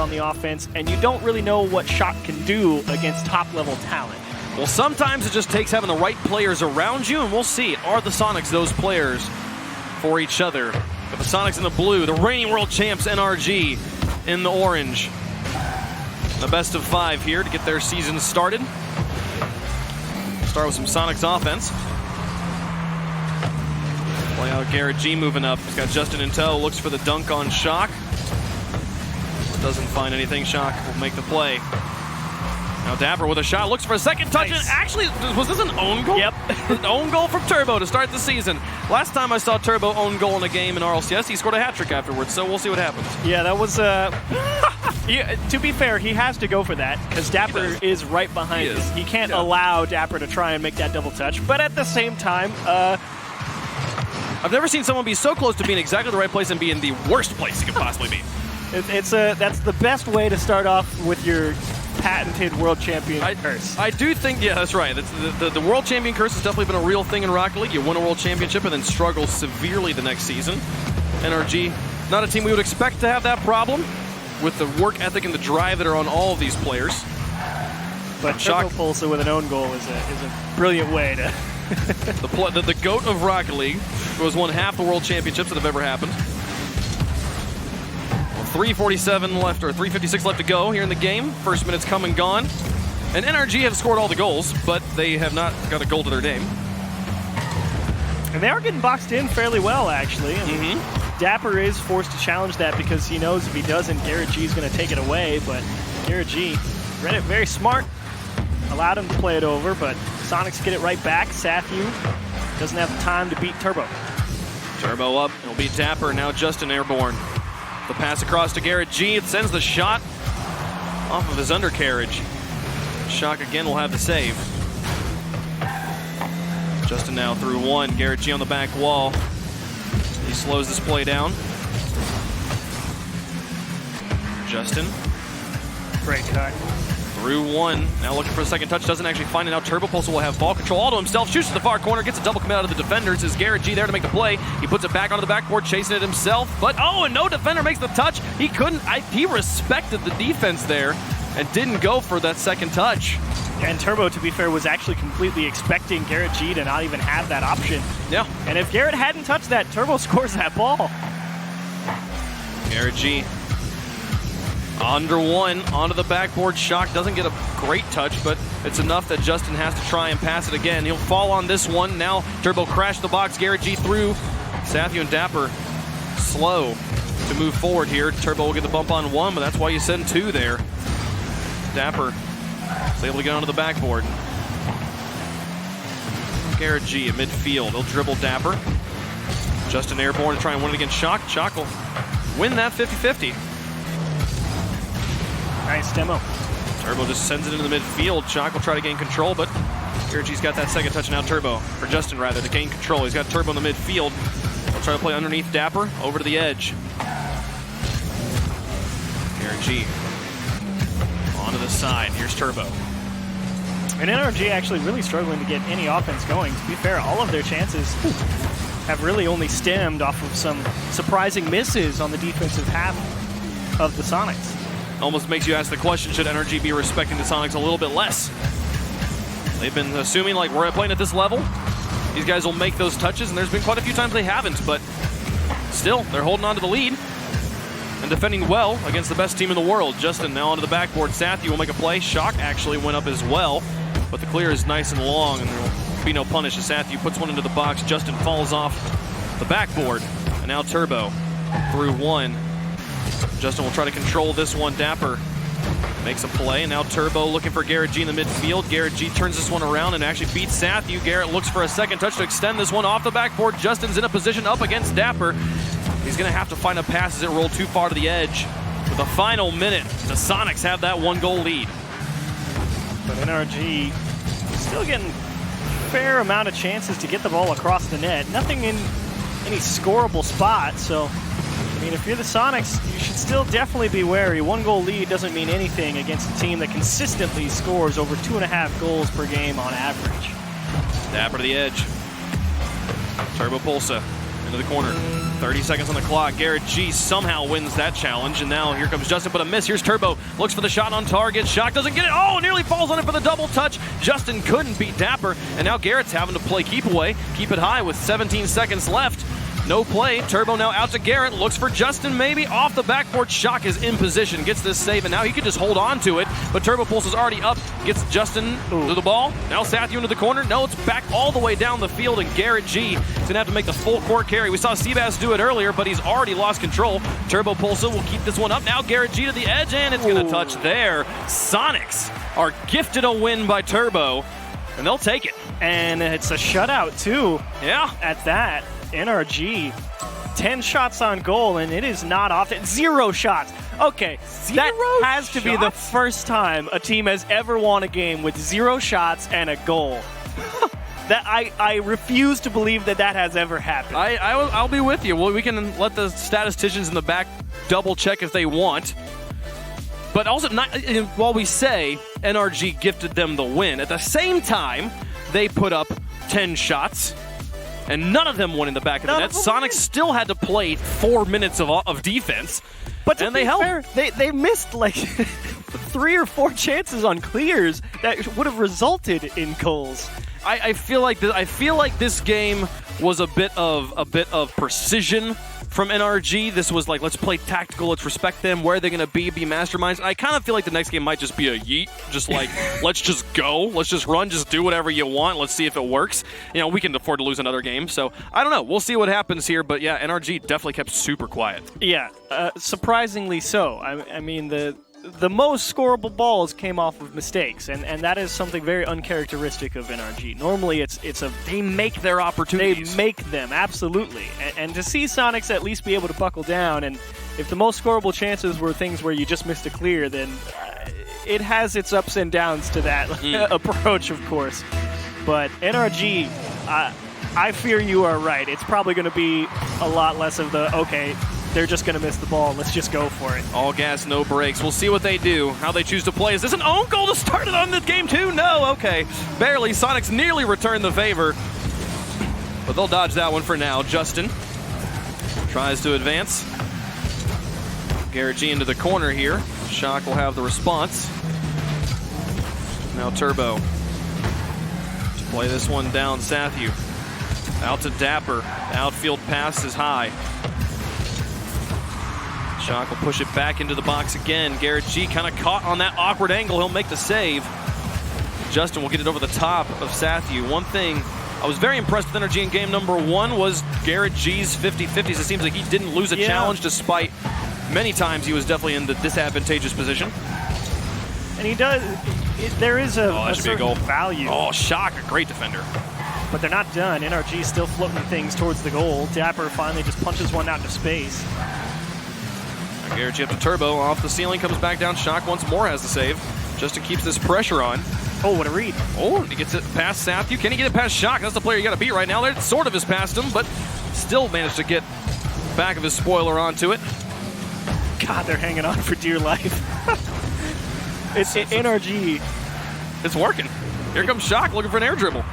on the offense, and you don't really know what Shock can do against top-level talent. Well, sometimes it just takes having the right players around you, and we'll see. Are the Sonics those players for each other? Got the Sonics in the blue, the reigning world champs NRG in the orange. The best of 5 here to get their season started. Start with some Sonics offense. Play out Garrett G moving up. He's got Justin in tow, looks for the dunk on Shock. Doesn't find anything. Shock will make the play. Now Dapper with a shot, looks for a second touch. Nice. And actually, was this an own goal? Yep. An own goal from Turbo to start the season. Last time I saw Turbo own goal in a game in RLCS, he scored a hat trick afterwards, so we'll see what happens. Yeah, that was, yeah, to be fair, he has to go for that, because Dapper is right behind him. He can't allow Dapper to try and make that double touch, but at the same time, I've never seen someone be so close to being exactly the right place and be in the worst place he could possibly be. that's the best way to start off with your patented world champion curse. I do think, yeah, that's right. The world champion curse has definitely been a real thing in Rocket League. You win a world championship and then struggle severely the next season. NRG, not a team we would expect to have that problem with the work ethic and the drive that are on all of these players. But Turbo Pulsa with an own goal is a brilliant way to... the GOAT of Rocket League, who has won half the world championships that have ever happened. 3:47 left, or 3:56 left to go here in the game. First minute's come and gone. And NRG have scored all the goals, but they have not got a goal to their name. And they are getting boxed in fairly well, actually. I mean, Dapper is forced to challenge that because he knows if he doesn't, Garrett G is going to take it away. But Garrett G read it very smart, allowed him to play it over, but Sonics get it right back. Sathu doesn't have the time to beat Turbo. Turbo up, he'll beat Dapper, now Justin airborne. The pass across to Garrett G. It sends the shot off of his undercarriage. Shock again will have the save. Justin now through one. Garrett G on the back wall. He slows this play down. Justin. Great cut. Through one. Now looking for a second touch. Doesn't actually find it. Now Turbo Pulse will have ball control all to himself. Shoots to the far corner. Gets a double commit out of the defenders. Is Garrett G there to make the play. He puts it back onto the backboard, chasing it himself. But, oh, and no defender makes the touch. He couldn't. He respected the defense there and didn't go for that second touch. And Turbo, to be fair, was actually completely expecting Garrett G to not even have that option. Yeah. And if Garrett hadn't touched that, Turbo scores that ball. Garrett G under one, onto the backboard. Shock doesn't get a great touch, but it's enough that Justin has to try and pass it again. He'll fall on this one. Now Turbo crashed the box. Garrett G through. Sathu and Dapper slow to move forward here. Turbo will get the bump on one, but that's why you send two there. Dapper is able to get onto the backboard. Garrett G at midfield. He'll dribble Dapper. Justin airborne to try and win it against Shock. Shock will win that 50-50. Nice demo. Turbo just sends it into the midfield. Shock will try to gain control, but Garrett G's got that second touch now. Turbo, or Justin rather, to gain control. He's got Turbo in the midfield. He'll try to play underneath Dapper, over to the edge. Garrett G onto the side. Here's Turbo. And NRG actually really struggling to get any offense going. To be fair, all of their chances have really only stemmed off of some surprising misses on the defensive half of the Sonics. Almost makes you ask the question, should NRG be respecting the Sonics a little bit less? They've been assuming, like, we're playing at this level, these guys will make those touches, and there's been quite a few times they haven't, but still, they're holding on to the lead and defending well against the best team in the world. Justin now onto the backboard. Sathu will make a play. Shock actually went up as well, but the clear is nice and long, and there will be no punish as Sathu puts one into the box. Justin falls off the backboard, and now Turbo through one. Justin will try to control this one. Dapper makes a play, and now Turbo looking for Garrett G in the midfield. Garrett G turns this one around and actually beats Sathu. Garrett looks for a second touch to extend this one off the backboard. Justin's in a position up against Dapper. He's going to have to find a pass as it rolled too far to the edge. With the final minute, the Sonics have that one-goal lead. But NRG still getting a fair amount of chances to get the ball across the net. Nothing in any scoreable spot, so I mean, if you're the Sonics, you should still definitely be wary. One-goal lead doesn't mean anything against a team that consistently scores over 2.5 goals per game on average. Dapper to the edge. Turbo Pulsa in into the corner. 30 seconds on the clock. Garrett G somehow wins that challenge, and now here comes Justin, but a miss. Here's Turbo, looks for the shot on target. Shock doesn't get it. Oh, nearly falls on it for the double touch. Justin couldn't beat Dapper, and now Garrett's having to play keep away, keep it high with 17 seconds left. No play. Turbo now out to Garrett. Looks for Justin, maybe off the backboard. Shock is in position. Gets this save, and now he can just hold on to it. But Turbo Pulse is already up. Gets Justin to the ball. Now Sathu into the corner. No, it's back all the way down the field, and Garrett G is going to have to make the full court carry. We saw Seabass do it earlier, but he's already lost control. Turbo Pulse will keep this one up. Now Garrett G to the edge, and it's going to touch there. Soniqs are gifted a win by Turbo, and they'll take it. And it's a shutout, too. Yeah. At that. NRG, 10 shots on goal, and it is not often. 0 shots. Okay, that has to be the first time a team has ever won a game with 0 shots and a goal. That I refuse to believe that has ever happened. I'll be with you. Well, we can let the statisticians in the back double check if they want. But also, while we say NRG gifted them the win, at the same time, they put up 10 shots. And none of them went in the back of the net. Soniqs still had to play 4 minutes of defense, and they held. They missed like 3 or 4 chances on clears that would have resulted in goals. I feel like this game was a bit of precision from NRG. This was like, let's play tactical, let's respect them, where they're going to be masterminds. I kind of feel like the next game might just be a yeet, just like, let's just go, let's just run, just do whatever you want, let's see if it works. You know, we can afford to lose another game, so I don't know. We'll see what happens here, but yeah, NRG definitely kept super quiet. Yeah, surprisingly so. I mean, the most scoreable balls came off of mistakes, and that is something very uncharacteristic of NRG. Normally, they make their opportunities. They make them, absolutely. And to see Soniqs at least be able to buckle down, and if the most scoreable chances were things where you just missed a clear, then it has its ups and downs to that approach, of course. But NRG, I fear you are right. It's probably going to be a lot less of the, okay, they're just going to miss the ball. Let's just go for it. All gas, no brakes. We'll see what they do, how they choose to play. Is this an own goal to start it on this game too? No, okay. Barely. Soniqs nearly returned the favor, but they'll dodge that one for now. Justin tries to advance. Garrett G into the corner here. Shock will have the response. Now Turbo to play this one down. Sathu out to Dapper. Outfield pass is high. Shock will push it back into the box again. Garrett G kind of caught on that awkward angle. He'll make the save. Justin will get it over the top of Sathu. One thing I was very impressed with NRG in game number 1 was Garrett G's 50-50s. It seems like he didn't lose a challenge, despite many times he was definitely in the disadvantageous position. And he does. There is a certain value. Oh, Shock, a great defender. But they're not done. NRG still floating things towards the goal. Dapper finally just punches one out into space. Garrett G up to Turbo, off the ceiling, comes back down. Shock once more has the save. Justin keeps this pressure on. Oh, what a read. Oh, he gets it past Sathu. Can he get it past Shock? That's the player you got to beat right now. It sort of is past him, but still managed to get back of his spoiler onto it. God, they're hanging on for dear life. It's NRG. It's working. Here comes Shock looking for an air dribble.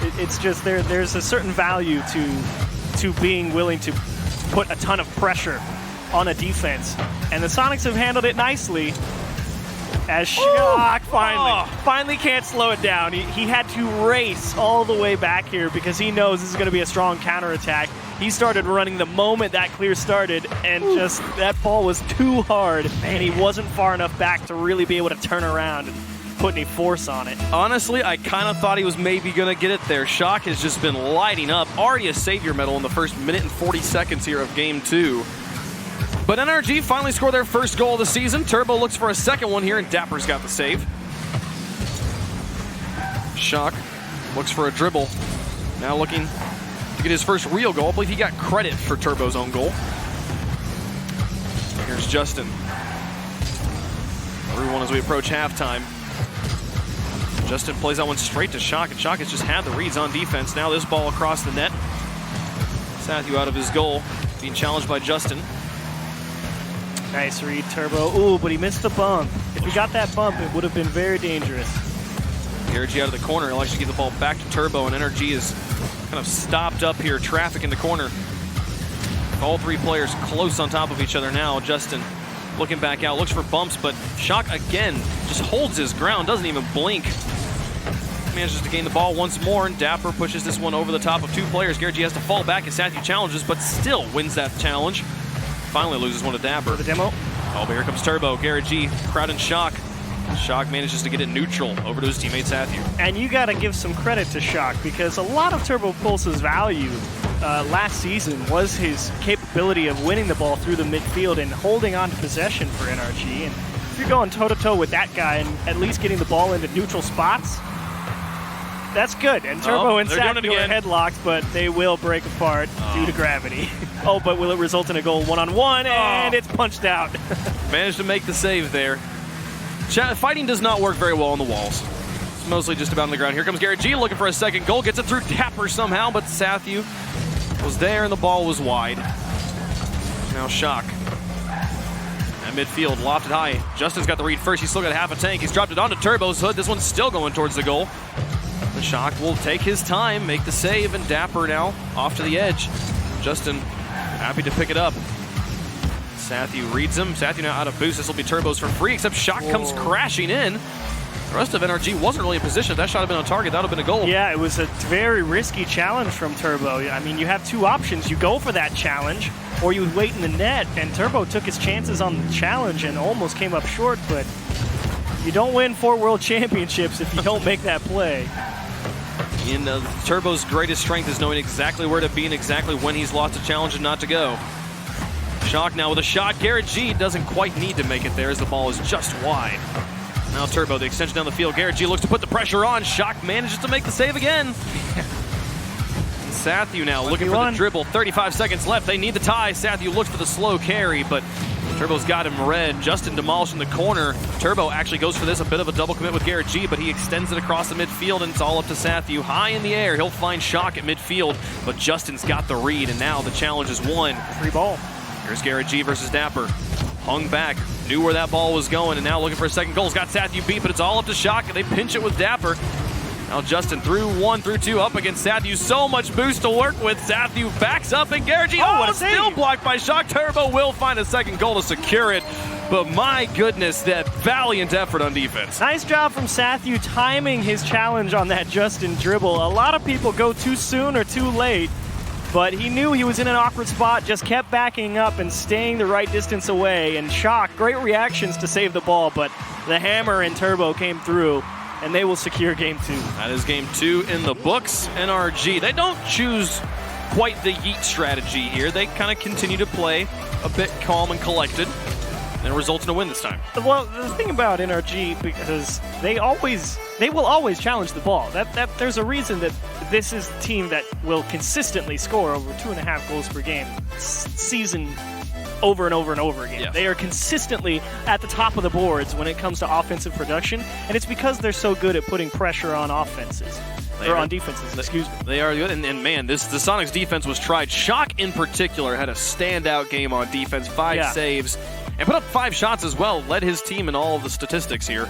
It's just there's a certain value to being willing to put a ton of pressure on a defense, and the Soniqs have handled it nicely. As Shock finally can't slow it down. He had to race all the way back here because he knows this is going to be a strong counterattack. He started running the moment that clear started, and just that ball was too hard, and he wasn't far enough back to really be able to turn around and put any force on it. Honestly, I kind of thought he was maybe going to get it there. Shock has just been lighting up. Already a savior medal in the first minute and 40 seconds here of game 2. But NRG finally scored their first goal of the season. Turbo looks for a second one here, and Dapper's got the save. Shock looks for a dribble. Now looking to get his first real goal. I believe he got credit for Turbo's own goal. Here's Justin. Everyone as we approach halftime. Justin plays that one straight to Shock, and Shock has just had the reads on defense. Now this ball across the net. Sathu out of his goal, being challenged by Justin. Nice read, Turbo. Ooh, but he missed the bump. If he got that bump, it would have been very dangerous. Garrett G out of the corner. He'll actually get the ball back to Turbo, and NRG is kind of stopped up here. Traffic in the corner. All three players close on top of each other now. Justin looking back out, looks for bumps, but Shock again just holds his ground, doesn't even blink. Manages to gain the ball once more, and Dapper pushes this one over the top of two players. Garrett G has to fall back as Sathu challenges, but still wins that challenge. Finally loses one to Dapper. The demo. Oh, but here comes Turbo. Garrett G, crowd in Shock. Shock manages to get it neutral over to his teammate Sathu. And you got to give some credit to Shock, because a lot of Turbo Pulse's value last season was his capability of winning the ball through the midfield and holding on to possession for NRG. And if you're going toe-to-toe with that guy and at least getting the ball into neutral spots, that's good. And Turbo and Sathu are headlocked, but they will break apart due to gravity. Oh, but will it result in a goal one-on-one? And it's punched out. Managed to make the save there. Fighting does not work very well on the walls. It's mostly just about on the ground. Here comes Garrett G looking for a second goal. Gets it through Dapper somehow, but Sathu was there and the ball was wide. Now Shock. At midfield, lofted high. Justin's got the read first. He's still got half a tank. He's dropped it onto Turbo's hood. This one's still going towards the goal. The Shock will take his time, make the save, and Dapper now off to the edge. Justin happy to pick it up. Sathu reads him. Sathu now out of boost. This will be Turbo's for free, except Shock comes crashing in. The rest of NRG wasn't really in position. If that shot had been on target, that would have been a goal. Yeah, it was a very risky challenge from Turbo. I mean, you have two options. You go for that challenge, or you wait in the net, and Turbo took his chances on the challenge and almost came up short, but you don't win 4 World Championships if you don't make that play. Turbo's greatest strength is knowing exactly where to be and exactly when he's lost a challenge and not to go. Shock now with a shot. Garrett G doesn't quite need to make it there as the ball is just wide. Now Turbo, the extension down the field. Garrett G looks to put the pressure on. Shock manages to make the save again. Sathu now looking for the dribble. 35 seconds left. They need the tie. Sathu looks for the slow carry, but Turbo's got him red. Justin demolished in the corner. Turbo actually goes for this, a bit of a double commit with Garrett G, but he extends it across the midfield, and it's all up to Sathu. High in the air, he'll find Shock at midfield, but Justin's got the read, and now the challenge is won. Free ball. Here's Garrett G versus Dapper. Hung back, knew where that ball was going, and now looking for a second goal. He's got Sathu beat, but it's all up to Shock, and they pinch it with Dapper. Now Justin through 1, through 2, up against Sathu. So much boost to work with. Sathu backs up, and Garrett G, still blocked by Shock. Turbo will find a second goal to secure it. But my goodness, that valiant effort on defense. Nice job from Sathu timing his challenge on that Justin dribble. A lot of people go too soon or too late, but he knew he was in an awkward spot, just kept backing up and staying the right distance away. And Shock, great reactions to save the ball, but the hammer and Turbo came through, and they will secure game 2. That is game 2 in the books. NRG, they don't choose quite the yeet strategy here. They kind of continue to play a bit calm and collected, and it results in a win this time. Well, the thing about NRG, because they will always challenge the ball. There's a reason that this is a team that will consistently score over 2.5 goals per game season over and over and over again. Yes. They are consistently at the top of the boards when it comes to offensive production, and it's because they're so good at putting pressure on offenses. On defenses, excuse me. They are good, and man, the Sonics defense was tried. Shock in particular had a standout game on defense, 5 saves, and put up 5 shots as well, led his team in all of the statistics here.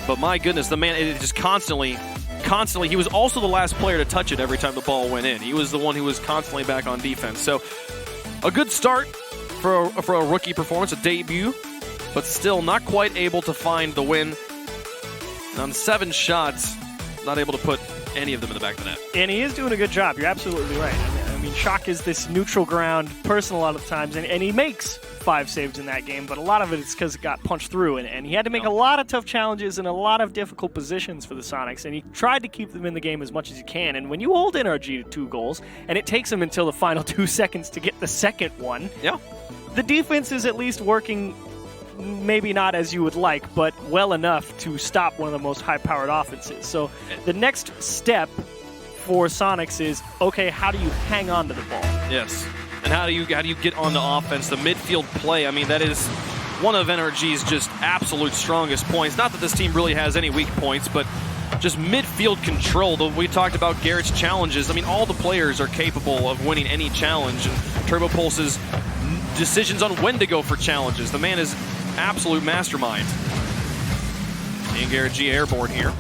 But my goodness, the man, it just constantly, he was also the last player to touch it every time the ball went in. He was the one who was constantly back on defense. So a good start for a rookie performance, a debut, but still not quite able to find the win. On 7 shots, not able to put any of them in the back of the net. And he is doing a good job. You're absolutely right. I mean, Shock is this neutral ground person a lot of times, and he makes 5 saves in that game, but a lot of it is because it got punched through, and he had to make a lot of tough challenges in a lot of difficult positions for the Sonics, and he tried to keep them in the game as much as he can. And when you hold NRG to 2 goals, and it takes him until the final 2 seconds to get the second one, the defense is at least working, maybe not as you would like, but well enough to stop one of the most high-powered offenses. So the next step for Sonics is, okay, how do you hang on to the ball? Yes. And how do you get on the offense? The midfield play, I mean, that is one of NRG's just absolute strongest points. Not that this team really has any weak points, but just midfield control. We talked about Garrett's challenges. I mean, all the players are capable of winning any challenge, and Turbo Pulse's decisions on when to go for challenges. The man is absolute mastermind. And Garrett G airborne here.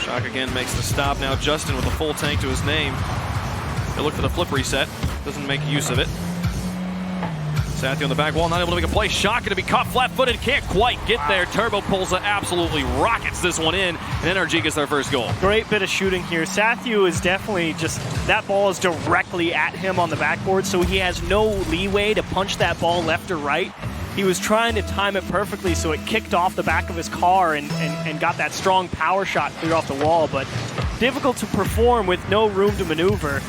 Shock again makes the stop. Now Justin with a full tank to his name. He'll look for the flip reset. Doesn't make use of it. Sathy on the back wall, not able to make a play. Shock going to be caught flat-footed, can't quite get there. Turbo Pulsa absolutely rockets this one in, and NRG gets their first goal. Great bit of shooting here. Sathu is definitely just, that ball is directly at him on the backboard, so he has no leeway to punch that ball left or right. He was trying to time it perfectly so it kicked off the back of his car and got that strong power shot clear off the wall, but difficult to perform with no room to maneuver.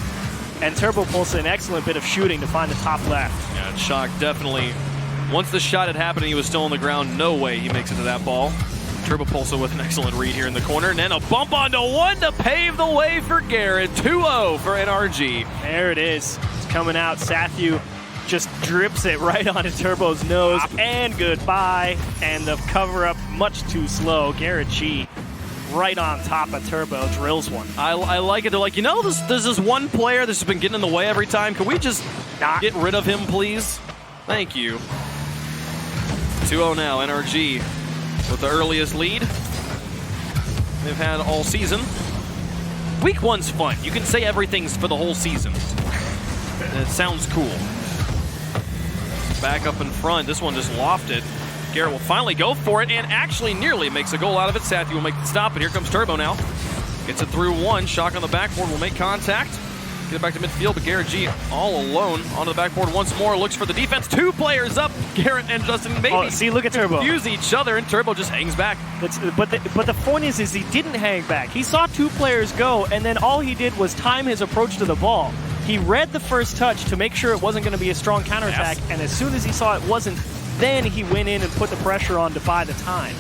And Turbo Pulsa, an excellent bit of shooting to find the top left. Yeah, Shock definitely, once the shot had happened and he was still on the ground, no way he makes it to that ball. Turbo Pulsa with an excellent read here in the corner, and then a bump onto one to pave the way for Garrett. 2-0 for NRG. There it is. It's coming out. Sathu just drips it right onto Turbo's nose, and goodbye. And the cover-up much too slow. Garrett G right on top of Turbo, drills one. I like it. They're like, you know, there's this one player that's been getting in the way every time. Can we just get rid of him, please? Thank you. 2-0 now, NRG with the earliest lead they've had all season. Week 1's fun. You can say everything's for the whole season. It sounds cool. Back up in front. This one just lofted. Garrett will finally go for it and actually nearly makes a goal out of it. Sathy will make the stop, and here comes Turbo now. Gets it through one. Shock on the backboard will make contact. Get it back to midfield, but Garrett G all alone onto the backboard once more. Looks for the defense. 2 players up. Garrett and Justin maybe see, look at Turbo. Confuse each other, and Turbo just hangs back. But the point is he didn't hang back. He saw 2 players go, and then all he did was time his approach to the ball. He read the first touch to make sure it wasn't going to be a strong counterattack, and as soon as he saw it wasn't, then he went in and put the pressure on to buy the time.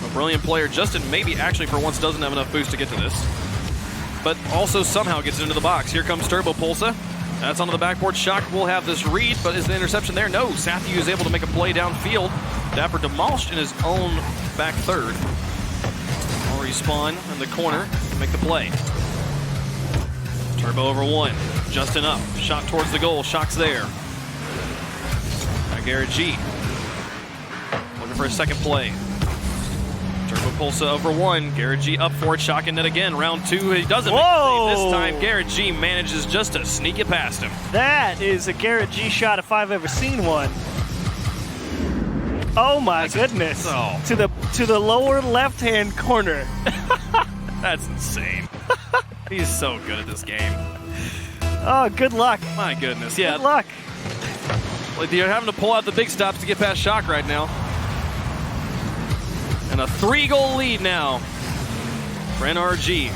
A brilliant player. Justin maybe actually for once doesn't have enough boost to get to this, but also somehow gets it into the box. Here comes Turbo Pulsa. That's onto the backboard. Shock will have this read, but is the interception there? No. Sathy is able to make a play downfield. Dapper demolished in his own back third. I'll respawn in the corner to make the play. Turbo over one. Justin up. Shot towards the goal. Shock's there. Now Garrett G. Looking for a second play. Turbo Pulsa over one. Garrett G up for it. Shock in net again. Round 2. He doesn't make the save this time. Garrett G manages just to sneak it past him. That is a Garrett G shot if I've ever seen one. Oh my goodness. To the lower left-hand corner. That's insane. He's so good at this game. Oh, good luck. My goodness, yeah. Good luck. Like you're having to pull out the big stops to get past Shock right now. And a 3-goal lead now for NRG.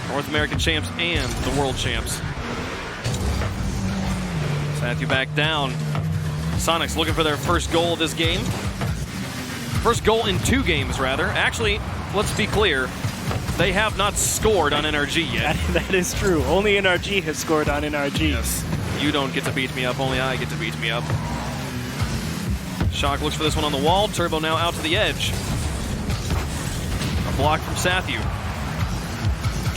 North American champs and the world champs. Sathy back down. Soniqs looking for their first goal of this game. First goal in 2 games, rather. Actually, let's be clear. They have not scored on NRG yet. That is true. Only NRG has scored on NRG. Yes. You don't get to beat me up. Only I get to beat me up. Shock looks for this one on the wall. Turbo now out to the edge. A block from Sathy.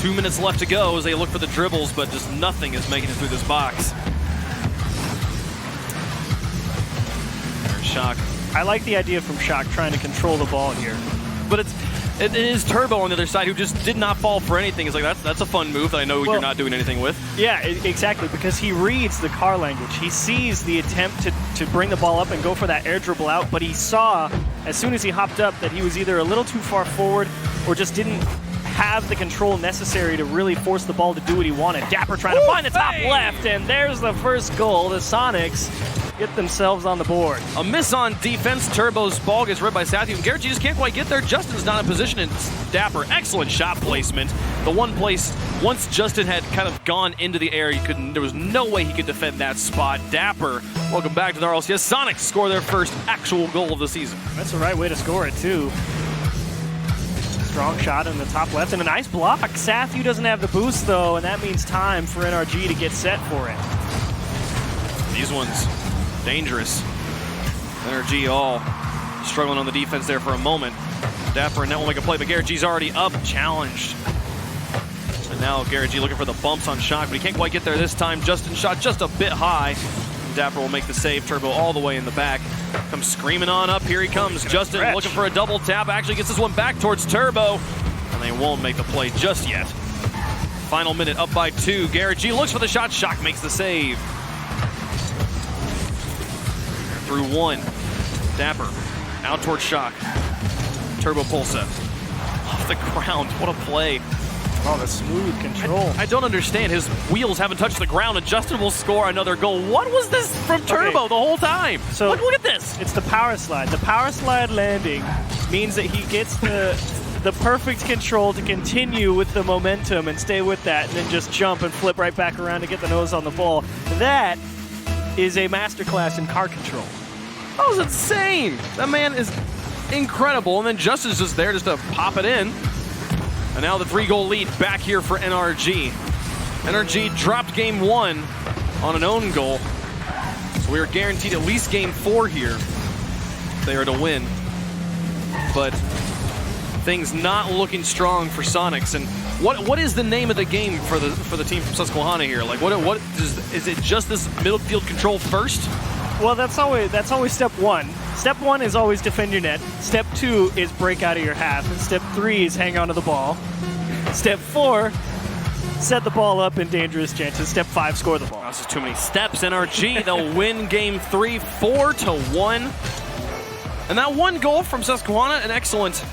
2 minutes left to go as they look for the dribbles, but just nothing is making it through this box. There's Shock. I like the idea from Shock trying to control the ball here. But it is Turbo on the other side who just did not fall for anything. It's like, that's a fun move that I know you're not doing anything with. Yeah, exactly, because he reads the car language. He sees the attempt to bring the ball up and go for that air dribble out, but he saw, as soon as he hopped up, that he was either a little too far forward or just didn't have the control necessary to really force the ball to do what he wanted. Dapper trying to find the top left, and there's the first goal. The Soniqs get themselves on the board. A miss on defense. Turbo's ball gets ripped by Sathy, and Garrett G just can't quite get there. Justin's not in position, and Dapper, excellent shot placement. The one place, once Justin had kind of gone into the air, there was no way he could defend that spot. Dapper, welcome back to the RLCS. Soniqs score their first actual goal of the season. That's the right way to score it, too. Strong shot in the top left, and a nice block. Sathy doesn't have the boost, though, and that means time for NRG to get set for it. These ones, dangerous. NRG all struggling on the defense there for a moment. Dapper and net will make a play, but Garrett G's already up, challenged. And now Garrett G looking for the bumps on Shock, but he can't quite get there this time. Justin shot just a bit high. Dapper will make the save. Turbo all the way in the back. Comes screaming on up. Here he comes. Justin looking for a double tap. Actually gets this one back towards Turbo. And they won't make the play just yet. Final minute up by 2. Garrett G looks for the shot. Shock makes the save. through one. Dapper out towards Shock. Turbo Pulsa off the ground. What a play. Oh, the smooth control. I don't understand. His wheels haven't touched the ground, and Justin will score another goal. What was this from Turbo the whole time? So look at this. It's the power slide. The power slide landing means that he gets the perfect control to continue with the momentum and stay with that, and then just jump and flip right back around to get the nose on the ball. That is a masterclass in car control. That was insane. That man is incredible. And then Justin's just there just to pop it in. And now the 3-goal lead back here for NRG. NRG dropped game 1 on an own goal. So we are guaranteed at least game 4 here if they are to win. But things not looking strong for Soniqs. And what is the name of the game for the team from Susquehanna here? Like what is it just this middle field control first? Well, that's always step 1. Step 1 is always defend your net. Step 2 is break out of your half. And step 3 is hang on to the ball. Step 4, set the ball up in dangerous chances. Step 5, score the ball. This is too many steps. NRG, they'll win game 3, 4-1. And that one goal from Susquehanna, an excellent.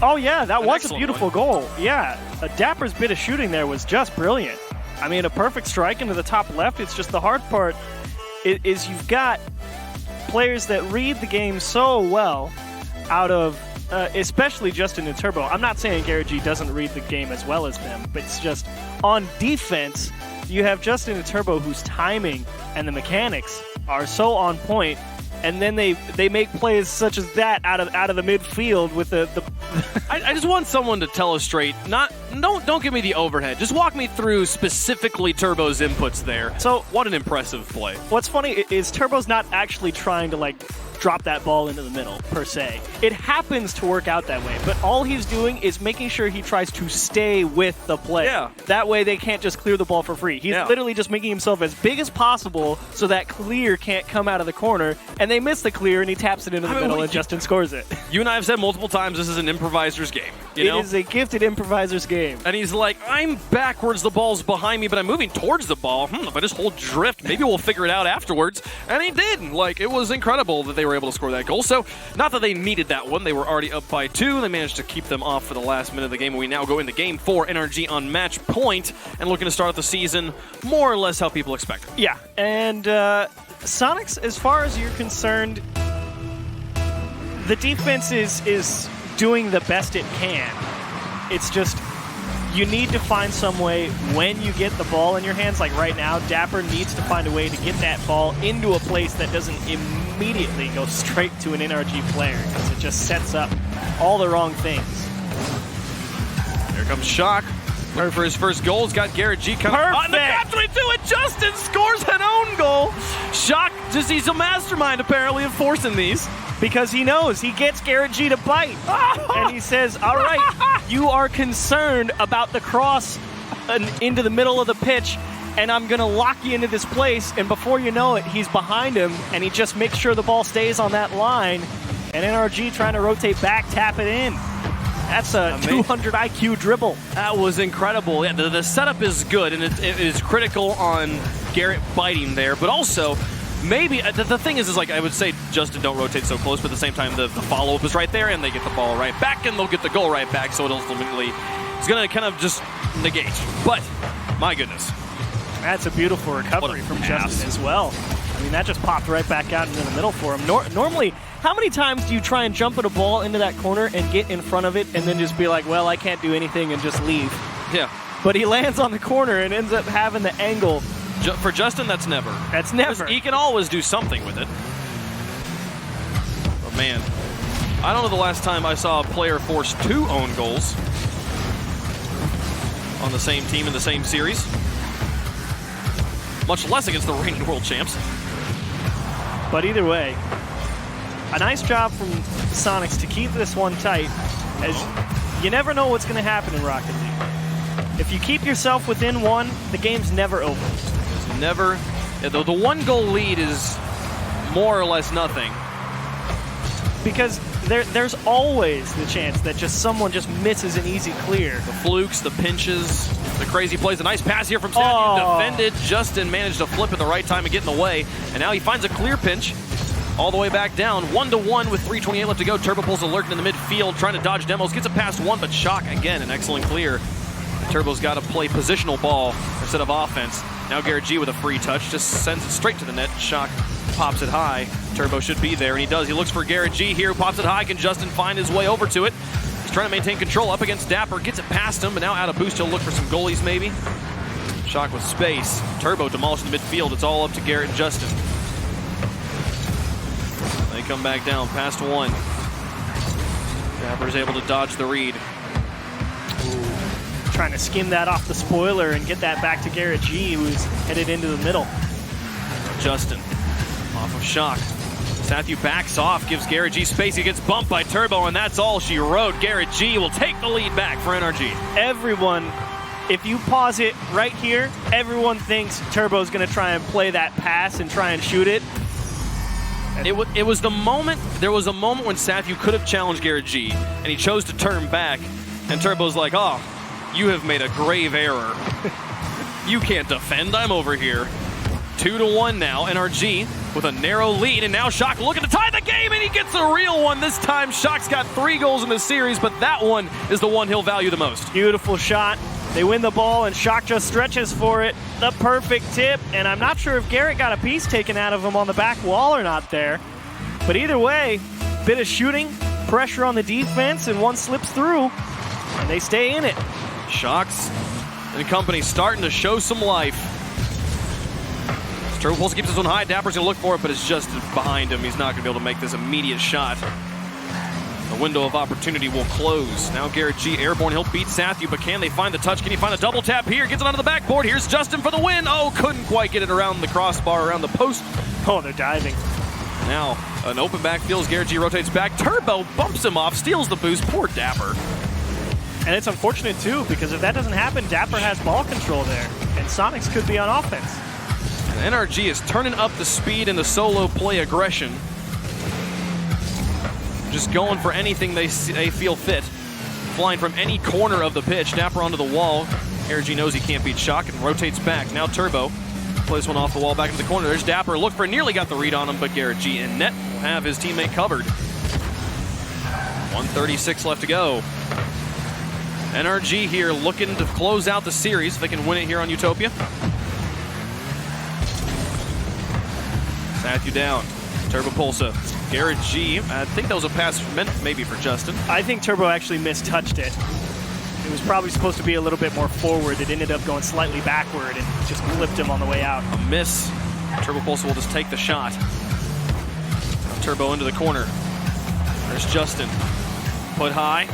Oh yeah, that was a beautiful goal. Yeah, Dapper's bit of shooting there was just brilliant. I mean, a perfect strike into the top left. It's just the hard part is you've got players that read the game so well out of, especially Justin and Turbo. I'm not saying Garrett G doesn't read the game as well as them, but it's just on defense, you have Justin and Turbo whose timing and the mechanics are so on point, and then they make plays such as that out of the midfield with the I just want someone to tell us straight. Don't give me the overhead. Just walk me through specifically Turbo's inputs there. So what an impressive play. What's funny is Turbo's not actually trying to drop that ball into the middle per se. It happens to work out that way, but all he's doing is making sure he tries to stay with the play. Yeah. That way they can't just clear the ball for free. He's literally just making himself as big as possible so that clear can't come out of the corner, and they miss the clear and he taps it into the middle and Justin scores it. You and I have said multiple times this is an improviser's game. You know? It is a gifted improviser's game. And he's like, I'm backwards, the ball's behind me, but I'm moving towards the ball. If I just hold drift, maybe we'll figure it out afterwards. And he did. It was incredible that they were able to score that goal. So, not that they needed that one. They were already up by 2. They managed to keep them off for the last minute of the game. We now go into game 4, NRG on match point, and looking to start the season more or less how people expected. Yeah, and Soniqs, as far as you're concerned, the defense is doing the best it can. It's just you need to find some way when you get the ball in your hands, like right now, Dapper needs to find a way to get that ball into a place that doesn't immediately go straight to an NRG player, because it just sets up all the wrong things. Here comes Shock. Looking for his first goal. He's got Garrett G coming on the halfway to it. Justin scores an own goal. Shock, he's a mastermind apparently enforcing these. Because he knows he gets Garrett G to bite. And he says, all right, you are concerned about the cross into the middle of the pitch, and I'm going to lock you into this place. And before you know it, he's behind him, and he just makes sure the ball stays on that line. And NRG trying to rotate back, tap it in. That's a 200 IQ dribble. That was incredible. Yeah, the setup is good, and it is critical on Garrett biting there, but also maybe the thing is like I would say, Justin, don't rotate so close, but at the same time, the follow-up is right there, and they get the ball right back, and they'll get the goal right back, so it ultimately is going to kind of just negate. But, my goodness. That's a beautiful recovery from Justin as well. I mean, that just popped right back out into the middle for him. Normally, how many times do you try and jump at a ball into that corner and get in front of it and then just be like, well, I can't do anything and just leave? Yeah. But he lands on the corner and ends up having the angle. For Justin, that's never. That's never. He can always do something with it. But man, I don't know the last time I saw a player force 2 own goals on the same team in the same series. Much less against the reigning world champs. But either way, a nice job from Soniqs to keep this one tight, as you never know what's going to happen in Rocket League. If you keep yourself within 1, the game's never over. It's never. Yeah, the 1-goal lead is more or less nothing. Because there's always the chance that someone just misses an easy clear. The flukes, the pinches, the crazy plays. A nice pass here from Samuel. Defended. Justin managed to flip at the right time and get in the way. And now he finds a clear pinch. all the way back down. 1-1 with 3:28 left to go. Turbo pulls lurking in the midfield, trying to dodge demos. Gets it past one, but Shock, again, an excellent clear. Turbo's got to play positional ball instead of offense. Now Garrett G with a free touch, just sends it straight to the net. Shock pops it high. Turbo should be there, and he does. He looks for Garrett G here, pops it high. Can Justin find his way over to it? He's trying to maintain control up against Dapper. Gets it past him, but now out of boost, he'll look for some goalies maybe. Shock with space. Turbo demolishing the midfield. It's all up to Garrett and Justin. They come back down past one. Dapper's able to dodge the read. Trying to skim that off the spoiler and get that back to Garrett G, who's headed into the middle. Justin off of Shock. Sathu backs off, gives Garrett G space. He gets bumped by Turbo, and that's all she wrote. Garrett G will take the lead back for NRG. Everyone, if you pause it right here, everyone thinks Turbo's going to try and play that pass and try and shoot it. It was the moment, there was a moment when Sathu could have challenged Garrett G, and he chose to turn back, and Turbo's like, oh, you have made a grave error. You can't defend, I'm over here. 2-1 now, NRG with a narrow lead, and now Shock looking to tie the game, and he gets a real one this time. Shock's got 3 goals in the series, but that one is the one he'll value the most. Beautiful shot. They win the ball, and Shock just stretches for it. The perfect tip, and I'm not sure if Garrett got a piece taken out of him on the back wall or not there. But either way, bit of shooting, pressure on the defense, and one slips through, and they stay in it. Shocks and company starting to show some life. Turbo Pulse keeps his own high. Dapper's gonna look for it, but it's just behind him. He's not gonna be able to make this immediate shot. The window of opportunity will close. Now Garrett G airborne. He'll beat Sathu, but can they find the touch? Can he find a double tap here? Gets it onto the backboard. Here's Justin for the win. Oh, couldn't quite get it around the crossbar, around the post. Oh, they're diving. Now an open backfield as Garrett G rotates back. Turbo bumps him off, steals the boost. Poor Dapper. And it's unfortunate, too, because if that doesn't happen, Dapper has ball control there, and Soniqs could be on offense. And NRG is turning up the speed and the solo play aggression. Just going for anything they feel fit. Flying from any corner of the pitch. Dapper onto the wall. NRG knows he can't beat Shock and rotates back. Now Turbo plays one off the wall back into the corner. There's Dapper. Look for, nearly got the read on him, but Garrett G in net will have his teammate covered. 1:36 left to go. NRG here looking to close out the series if they can win it here on Utopia. Sathu down. Turbo Pulsa. Garrett G. I think that was a pass meant maybe for Justin. I think Turbo actually mistouched it. It was probably supposed to be a little bit more forward. It ended up going slightly backward and just clipped him on the way out. A miss. Turbo Pulsa will just take the shot. Turbo into the corner. There's Justin. Put high.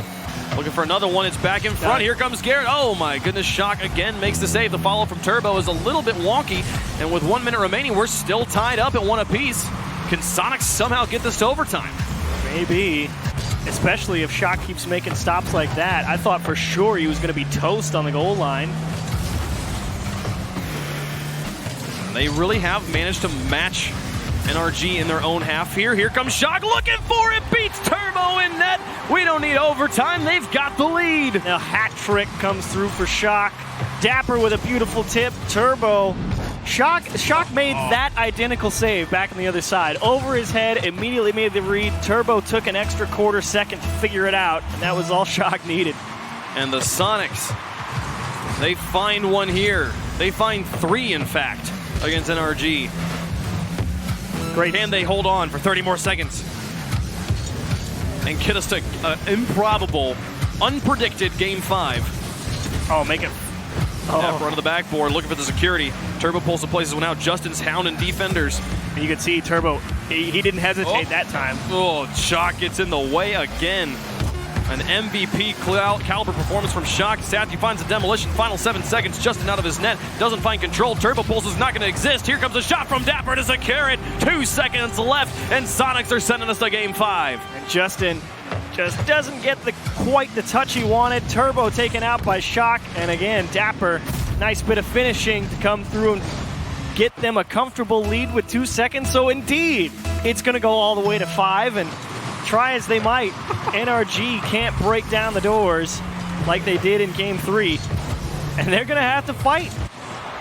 Looking for another one. It's back in front. Here comes Garrett. Oh my goodness. Shock again makes the save. The follow from Turbo is a little bit wonky. And with 1 minute remaining, we're still tied up at 1 apiece. Can Soniqs somehow get this to overtime? Maybe. Especially if Shock keeps making stops like that. I thought for sure he was going to be toast on the goal line. They really have managed to match NRG in their own half here. Here comes Shock looking for it. Beats Turbo in net. We don't need overtime. They've got the lead. A hat trick comes through for Shock. Dapper with a beautiful tip. Turbo. Shock made that identical save back on the other side. Over his head, immediately made the read. Turbo took an extra quarter second to figure it out, and that was all Shock needed. And the Soniqs, they find one here. They find 3, in fact, against NRG. Great. Can they hold on for 30 more seconds and get us to improbable, unpredicted Game 5? Oh, make it. Dapper onto the backboard, looking for the security. Turbo Pulsa places one out. Justin's hounding defenders. And you can see Turbo, he didn't hesitate that time. Oh, Shock gets in the way again. An MVP caliber performance from Shock. Sathu finds a demolition. Final 7 seconds. Justin out of his net. Doesn't find control. Turbo Pulse is not going to exist. Here comes a shot from Dapper to secure it. 2 seconds left, and Soniqs are sending us to Game 5. And Justin just doesn't get quite the touch he wanted. Turbo taken out by Shock. And again, Dapper, nice bit of finishing to come through and get them a comfortable lead with 2 seconds. So indeed, it's going to go all the way to 5. And try as they might, NRG can't break down the doors like they did in Game 3. And they're going to have to fight.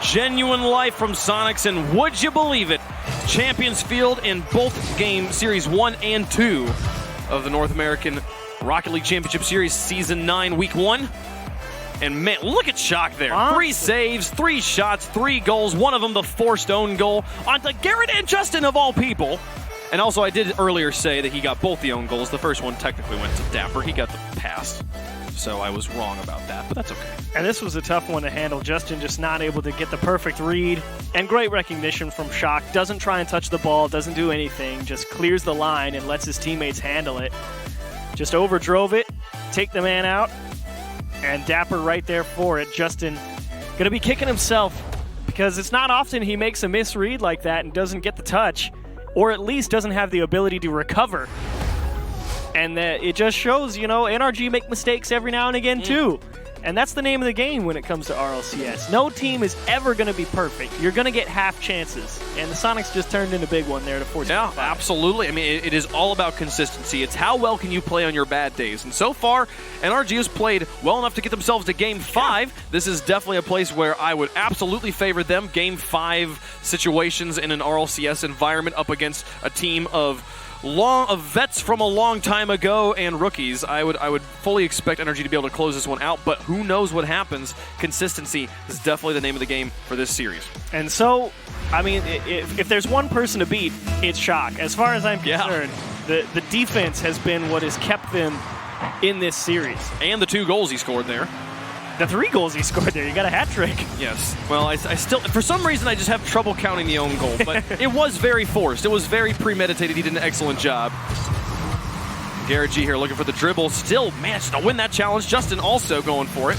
Genuine life from Soniqs, and would you believe it? Champions Field in both game series 1 and 2 of the North American Rocket League Championship Series Season 9 Week 1. And man, look at Shock there. 3 saves, 3 shots, 3 goals, one of them the forced own goal onto Garrett and Justin of all people. And also I did earlier say that he got both the own goals. The first one technically went to Dapper. He got the pass. So I was wrong about that, but that's okay. And this was a tough one to handle. Justin just not able to get the perfect read. And great recognition from Shock. Doesn't try and touch the ball, doesn't do anything. Just clears the line and lets his teammates handle it. Just overdrove it, take the man out. And Dapper right there for it. Justin going to be kicking himself because it's not often he makes a misread like that and doesn't get the touch, or at least doesn't have the ability to recover. And it just shows, you know, NRG make mistakes every now and again too. And that's the name of the game when it comes to RLCS. No team is ever going to be perfect. You're going to get half chances. And the Sonics just turned in a big one there to force. Yeah, absolutely. I mean, it is all about consistency. It's how well can you play on your bad days. And so far, NRG has played well enough to get themselves to Game 5. Yeah. This is definitely a place where I would absolutely favor them. Game 5 situations in an RLCS environment up against a team of vets from a long time ago and rookies. I would fully expect NRG to be able to close this one out, but who knows what happens. Consistency is definitely the name of the game for this series. And so, I mean, if there's one person to beat, it's Shock. As far as I'm concerned, the defense has been what has kept them in this series. And the 2 goals he scored there. The 3 goals he scored there. You got a hat trick. Yes. Well, I still, for some reason, I just have trouble counting the own goal. But it was very forced. It was very premeditated. He did an excellent job. Garrett G here looking for the dribble. Still managed to win that challenge. Justin also going for it.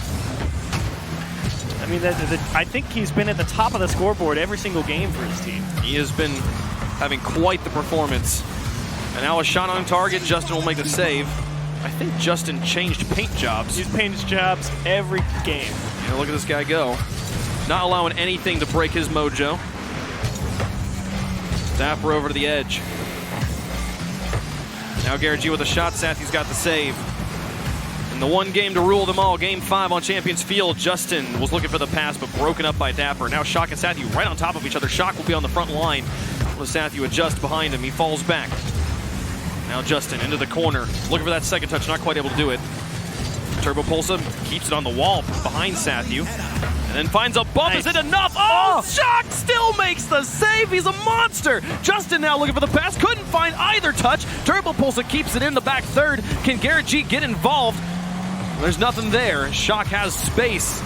I mean, I think he's been at the top of the scoreboard every single game for his team. He has been having quite the performance. And now a shot on target. Justin will make the save. I think Justin changed paint jobs. He's changed jobs every game. Yeah, look at this guy go. Not allowing anything to break his mojo. Dapper over to the edge. Now Garrett G with a shot. Sathy's got the save. And the one game to rule them all, Game 5 on Champions Field. Justin was looking for the pass, but broken up by Dapper. Now Shock and Sathy right on top of each other. Shock will be on the front line. Will Sathy adjust behind him? He falls back. Now Justin into the corner, looking for that second touch, not quite able to do it. Turbo Pulsa keeps it on the wall behind Sathu, and then finds a bump. Nice. Is it enough? Oh, Shock still makes the save. He's a monster. Justin now looking for the pass, couldn't find either touch. Turbo Pulsa keeps it in the back third. Can Garrett G get involved? There's nothing there. Shock has space.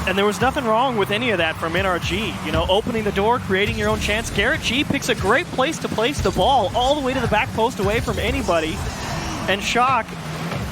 And there was nothing wrong with any of that from NRG. You know, opening the door, creating your own chance. Garrett G picks a great place to place the ball all the way to the back post away from anybody. And Shock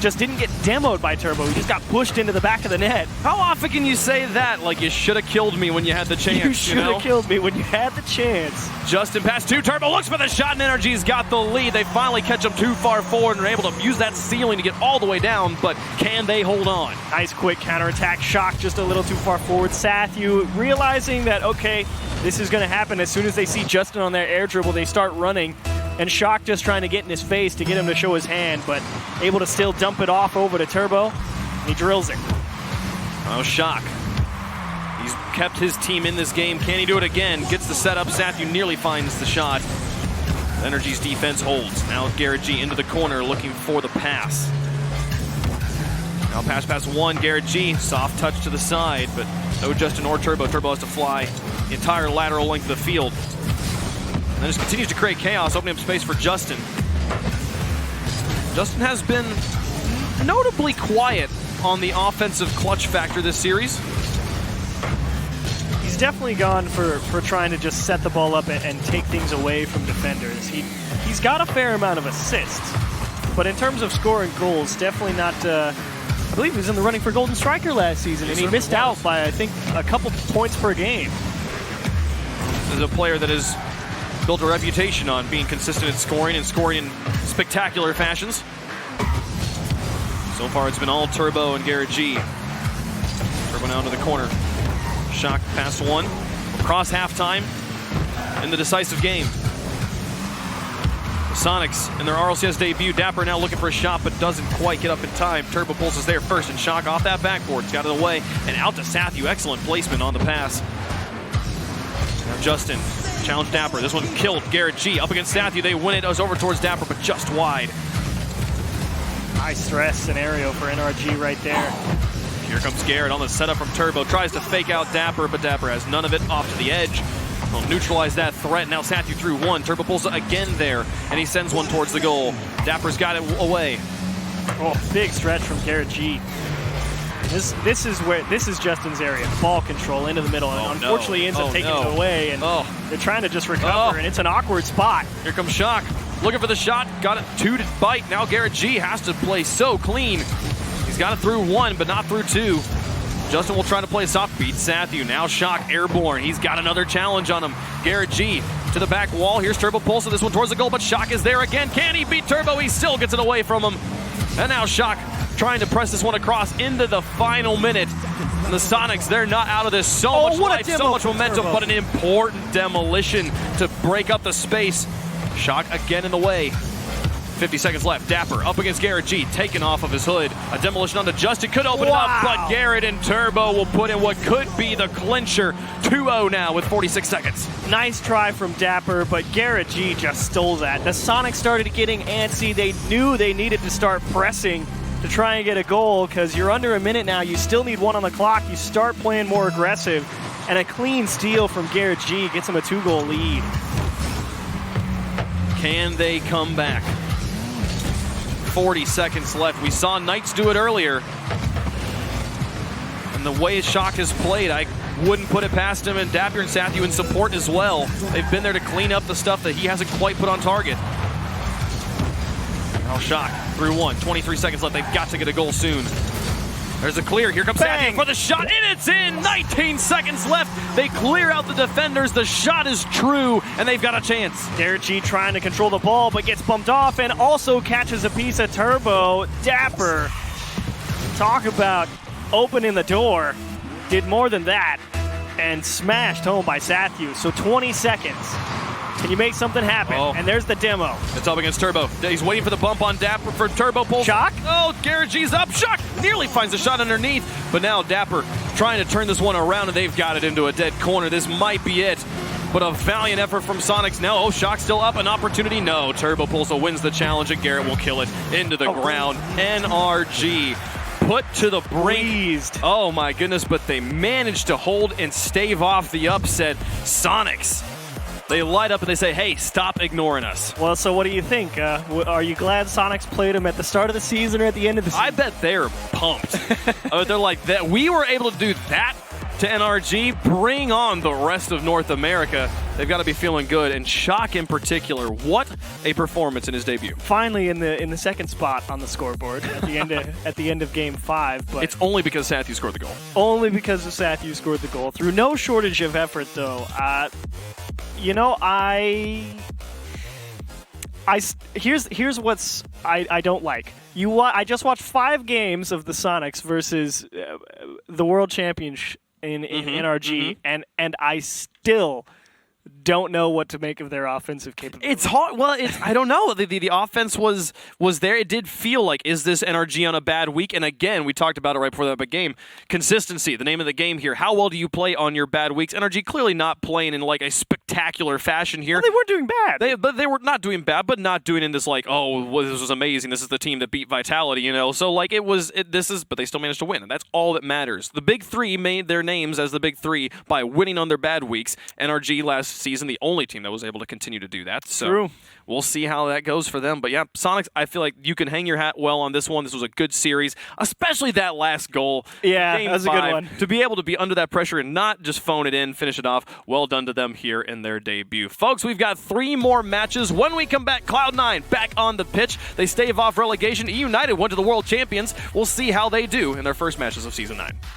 just didn't get demoed by Turbo. He just got pushed into the back of the net. How often can you say that? Like, you should have killed me when you had the chance. You should have killed me when you had the chance. Justin pass 2. Turbo looks for the shot, and NRG's got the lead. They finally catch him too far forward and are able to use that ceiling to get all the way down, but can they hold on? Nice quick counterattack. Shock just a little too far forward. Sathu realizing that, okay, this is going to happen. As soon as they see Justin on their air dribble, they start running. And Shock just trying to get in his face to get him to show his hand, but able to still dump it off over to Turbo. He drills it. Oh, Shock. He's kept his team in this game. Can he do it again? Gets the setup. Sathu nearly finds the shot. NRG's defense holds. Now Garrett G into the corner looking for the pass. Now pass 1. Garrett G. Soft touch to the side, but no Justin or Turbo. Turbo has to fly the entire lateral length of the field. And just continues to create chaos, opening up space for Justin. Justin has been notably quiet on the offensive clutch factor this series. He's definitely gone for trying to just set the ball up and take things away from defenders. He's got a fair amount of assists, but in terms of scoring goals, definitely not. I believe he was in the running for Golden Striker last season, and he missed out by, I think, a couple points per game. This is a player that has built a reputation on being consistent at scoring and scoring in spectacular fashions. So far, it's been all Turbo and Garrett G. Turbo now into the corner. Shock pass 1. Across halftime in the decisive game. The Sonics in their RLCS debut. Dapper now looking for a shot, but doesn't quite get up in time. Turbo Pulse is there first, and Shock off that backboard. It's got it away, and out to Sathu. Excellent placement on the pass. Now Justin Challenge Dapper. This one killed Garrett G. Up against Sathu. They win it. It was over towards Dapper, but just wide. High stress scenario for NRG right there. Here comes Garrett on the setup from Turbo. Tries to fake out Dapper, but Dapper has none of it. Off to the edge. Will neutralize that threat. Now Sathu through one. Turbo pulls again there, and he sends one towards the goal. Dapper's got it away. Oh, big stretch from Garrett G. This is Justin's area. Ball control into the middle, and unfortunately he ends up taking it away, and they're trying to just recover, and it's an awkward spot. Here comes Shock. Looking for the shot. Got it 2 to bite. Now Garrett G has to play so clean. He's got it through 1, but not through 2. Justin will try to play soft. Beat Sathu. Now Shock airborne. He's got another challenge on him. Garrett G to the back wall. Here's Turbo Pulse. This one towards the goal, but Shock is there again. Can he beat Turbo? He still gets it away from him. And now Shock trying to press this one across into the final minute. And the Sonics, they're not out of this. So much life, so much momentum, but an important demolition to break up the space. Shock again in the way. 50 seconds left. Dapper up against Garrett G, taken off of his hood. A demolition onto Justin, could open it up, but Garrett and Turbo will put in what could be the clincher. 2-0 now with 46 seconds. Nice try from Dapper, but Garrett G just stole that. The Sonics started getting antsy. They knew they needed to start pressing to try and get a goal, because you're under a minute now. You still need 1 on the clock. You start playing more aggressive, and a clean steal from Garrett G gets him a 2-goal lead. Can they come back? 40 seconds left. We saw Knights do it earlier. And the way Shock has played, I wouldn't put it past him, and Dapper and Sathu in support as well. They've been there to clean up the stuff that he hasn't quite put on target. Now Shock through 1. 23 seconds left. They've got to get a goal soon. There's a clear. Here comes Sathu for the shot, and it's in! 19 seconds left. They clear out the defenders. The shot is true, and they've got a chance. Garrett G trying to control the ball, but gets bumped off and also catches a piece of Turbo. Dapper, talk about opening the door, did more than that, and smashed home by Sathu. So 20 seconds. Can you make something happen? And there's the demo. It's up against Turbo. He's waiting for the bump on Dapper for Turbo pull. Shock? Oh, Garrett G's up. Shock nearly finds the shot underneath, but now Dapper trying to turn this one around, and they've got it into a dead corner. This might be it, but a valiant effort from Sonics. Now, Shock still up. An opportunity? No. Turbo Pulso wins the challenge, and Garrett will kill it into the ground. NRG put to the brink. Oh my goodness, but they managed to hold and stave off the upset. Sonics, they light up and they say, hey, stop ignoring us. Well, so what do you think? Are you glad Sonics played them at the start of the season or at the end of the season? I bet they're pumped. They're like, that. We were able to do that to NRG. Bring on the rest of North America. They've got to be feeling good. And Shock in particular, what a performance in his debut. Finally in the second spot on the scoreboard at the end of Game 5. But it's only because Sathu scored the goal. Only because of Sathu scored the goal. Through no shortage of effort, though. You know, here's what's I don't like. I just watched 5 games of the Sonics versus the World Champions in NRG, and I still don't know what to make of their offensive capability. It's hard. Well, I don't know. The offense was there. It did feel like, is this NRG on a bad week? And again, we talked about it right before that big game. Consistency, the name of the game here. How well do you play on your bad weeks? NRG clearly not playing in like a spectacular fashion here. Well, they weren't doing bad. They were not doing bad, but not doing in this like, oh, well, this was amazing. This is the team that beat Vitality, you know. So like but they still managed to win, and that's all that matters. The big 3 made their names as the big 3 by winning on their bad weeks. NRG last season, the only team that was able to continue to do that. So we'll see how that goes for them. But yeah, Sonics, I feel like you can hang your hat well on this one. This was a good series, especially that last goal. Yeah, that was a good one. To be able to be under that pressure and not just phone it in, finish it off, well done to them here in their debut. Folks, we've got 3 more matches. When we come back, Cloud9 back on the pitch. They stave off relegation. E United went to the World Champions. We'll see how they do in their first matches of Season 9.